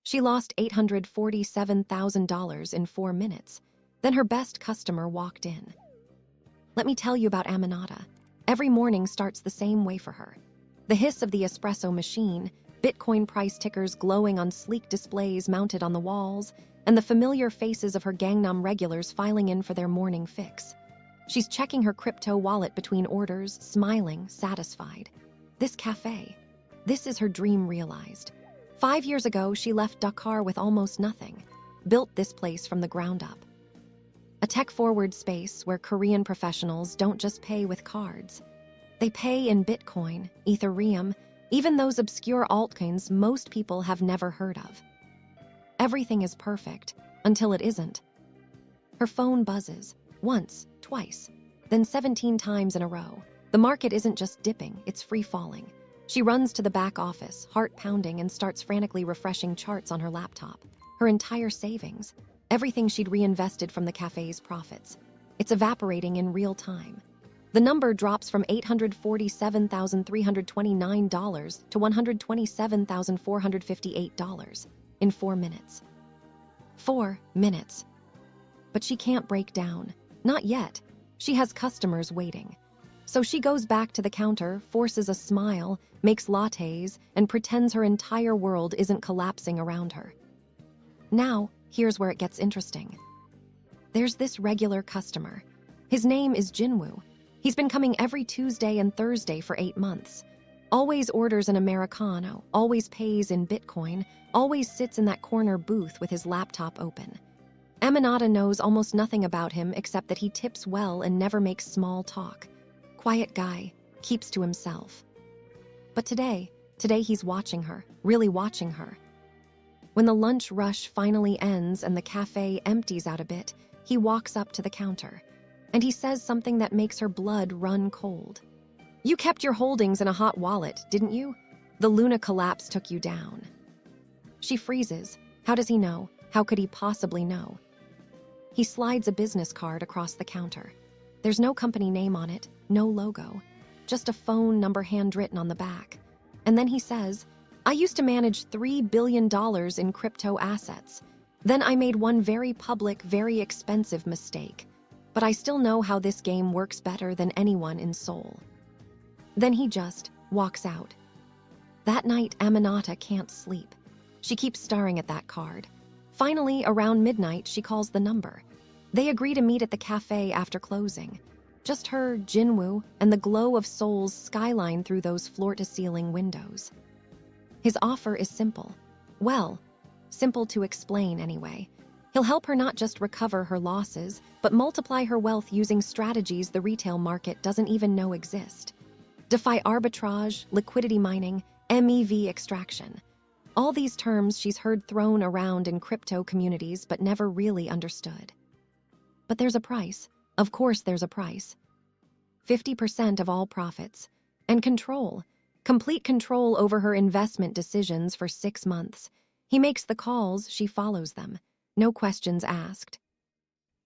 She lost $847,000 in 4 minutes. Then her best customer walked in. Let me tell you about Aminata. Every morning starts the same way for her. The hiss of the espresso machine, Bitcoin price tickers glowing on sleek displays mounted on the walls, and the familiar faces of her Gangnam regulars filing in for their morning fix. She's checking her crypto wallet between orders, smiling, satisfied. This cafe. This is her dream realized. 5 years ago, she left Dakar with almost nothing, built this place from the ground up. A tech-forward space where Korean professionals don't just pay with cards. They pay in Bitcoin, Ethereum, even those obscure altcoins most people have never heard of. Everything is perfect, until it isn't. Her phone buzzes, once, twice, then 17 times in a row. The market isn't just dipping, it's free-falling. She runs to the back office, heart pounding, and starts frantically refreshing charts on her laptop. Her entire savings, everything she'd reinvested from the cafe's profits. It's evaporating in real time. The number drops from $847,329 to $127,458 in 4 minutes. 4 minutes. But she can't break down. Not yet. She has customers waiting. So she goes back to the counter, forces a smile, makes lattes, and pretends her entire world isn't collapsing around her. Now, here's where it gets interesting. There's this regular customer. His name is Jin-woo. He's been coming every Tuesday and Thursday for 8 months. Always orders an Americano, always pays in Bitcoin, always sits in that corner booth with his laptop open. Aminata knows almost nothing about him except that he tips well and never makes small talk. Quiet guy, keeps to himself. But today he's watching her, really watching her. When the lunch rush finally ends and the cafe empties out a bit, he walks up to the counter. And he says something that makes her blood run cold. You kept your holdings in a hot wallet, didn't you? The Luna collapse took you down. She freezes. How does he know? How could he possibly know? He slides a business card across the counter. There's no company name on it, no logo, just a phone number handwritten on the back. And then he says, I used to manage $3 billion in crypto assets. Then I made one very public, very expensive mistake. But I still know how this game works better than anyone in Seoul. Then he just walks out. That night, Aminata can't sleep. She keeps staring at that card. Finally, around midnight, she calls the number. They agree to meet at the cafe after closing. Just her, Jin-woo, and the glow of Seoul's skyline through those floor-to-ceiling windows. His offer is simple. Well, simple to explain anyway. He'll help her not just recover her losses, but multiply her wealth using strategies the retail market doesn't even know exist. DeFi arbitrage, liquidity mining, MEV extraction. All these terms she's heard thrown around in crypto communities but never really understood. But there's a price. Of course there's a price. 50% of all profits. And control. Complete control over her investment decisions for 6 months. He makes the calls, she follows them. No questions asked.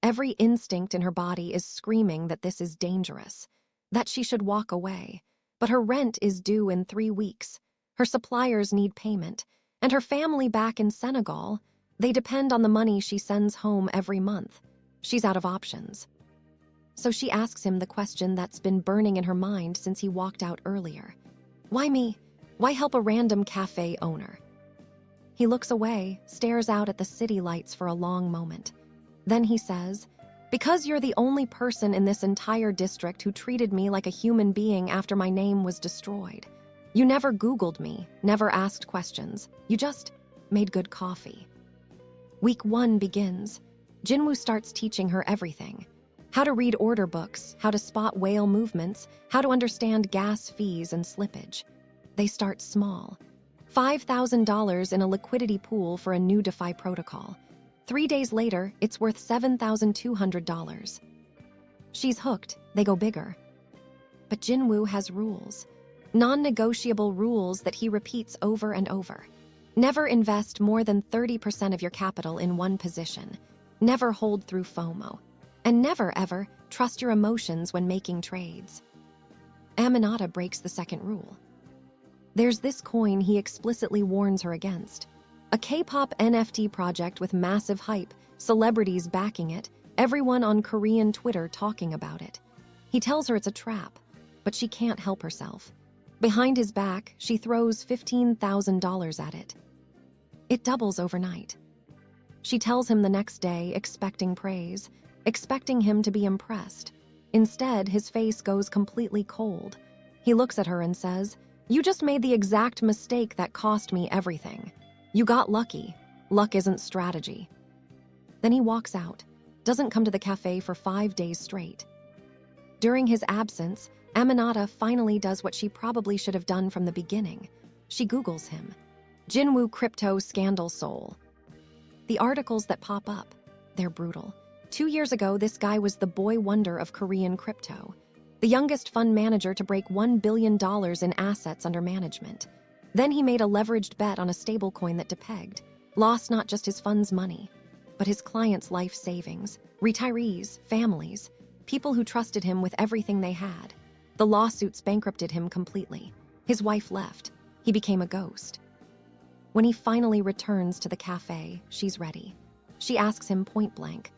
Every instinct in her body is screaming that this is dangerous, that she should walk away. But her rent is due in 3 weeks. Her suppliers need payment. And her family back in Senegal, they depend on the money she sends home every month. She's out of options. So she asks him the question that's been burning in her mind since he walked out earlier. Why me? Why help a random cafe owner? He looks away, stares out at the city lights for a long moment. Then he says, because you're the only person in this entire district who treated me like a human being after my name was destroyed. You never Googled me, never asked questions. You just made good coffee. Week 1 begins. Jin-woo starts teaching her everything. How to read order books, how to spot whale movements, how to understand gas fees and slippage. They start small. $5,000 in a liquidity pool for a new DeFi protocol. 3 days later, it's worth $7,200. She's hooked. They go bigger. But Jin-woo has rules. Non-negotiable rules that he repeats over and over. Never invest more than 30% of your capital in one position. Never hold through FOMO. And never, ever, trust your emotions when making trades. Aminata breaks the second rule. There's this coin he explicitly warns her against. A K-pop NFT project with massive hype, celebrities backing it, everyone on Korean Twitter talking about it. He tells her it's a trap, but she can't help herself. Behind his back, she throws $15,000 at it. It doubles overnight. She tells him the next day, expecting praise, expecting him to be impressed. Instead, his face goes completely cold. He looks at her and says, "You just made the exact mistake that cost me everything. You got lucky. Luck isn't strategy." Then he walks out, doesn't come to the cafe for 5 days straight. During his absence, Aminata finally does what she probably should have done from the beginning. She Googles him. Jin-woo crypto scandal Seoul. The articles that pop up, they're brutal. 2 years ago, this guy was the boy wonder of Korean crypto, the youngest fund manager to break $1 billion in assets under management. Then he made a leveraged bet on a stablecoin that depegged, lost not just his fund's money, but his clients' life savings, retirees, families, people who trusted him with everything they had. The lawsuits bankrupted him completely. His wife left. He became a ghost. When he finally returns to the cafe, she's ready. She asks him point blank,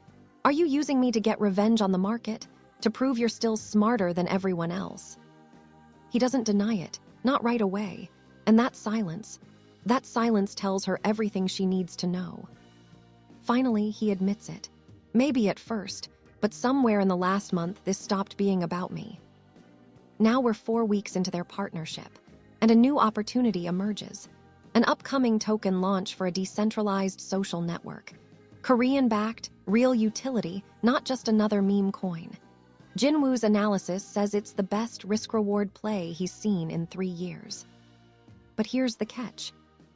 "Are you using me to get revenge on the market? To prove you're still smarter than everyone else?" He doesn't deny it, not right away. And that silence tells her everything she needs to know. Finally, he admits it. Maybe at first, but somewhere in the last month, this stopped being about me. Now we're 4 weeks into their partnership, and a new opportunity emerges. An upcoming token launch for a decentralized social network. Korean-backed, real utility, not just another meme coin. Jin-woo's analysis says it's the best risk-reward play he's seen in 3 years. But here's the catch.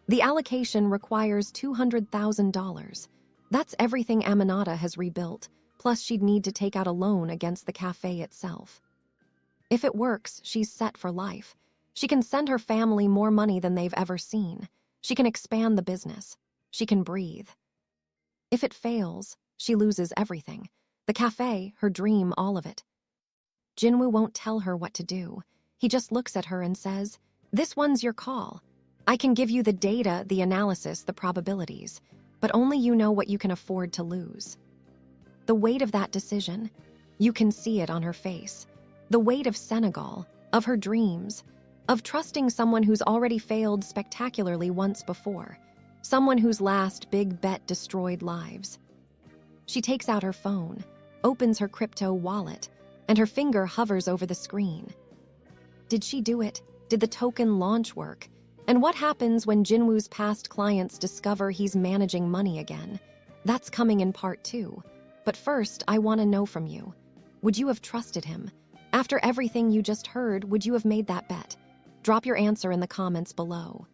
The allocation requires $200,000. That's everything Aminata has rebuilt, plus she'd need to take out a loan against the cafe itself. If it works, she's set for life. She can send her family more money than they've ever seen. She can expand the business. She can breathe. If it fails, she loses everything. The cafe, her dream, all of it. Jin-woo won't tell her what to do. He just looks at her and says, "This one's your call. I can give you the data, the analysis, the probabilities, but only you know what you can afford to lose." The weight of that decision, you can see it on her face. The weight of Senegal, of her dreams, of trusting someone who's already failed spectacularly once before, someone whose last big bet destroyed lives. She takes out her phone, opens her crypto wallet, and her finger hovers over the screen. Did she do it? Did the token launch work? And what happens when Jin-woo's past clients discover he's managing money again? That's coming in part 2. But first, I want to know from you. Would you have trusted him? After everything you just heard, would you have made that bet? Drop your answer in the comments below.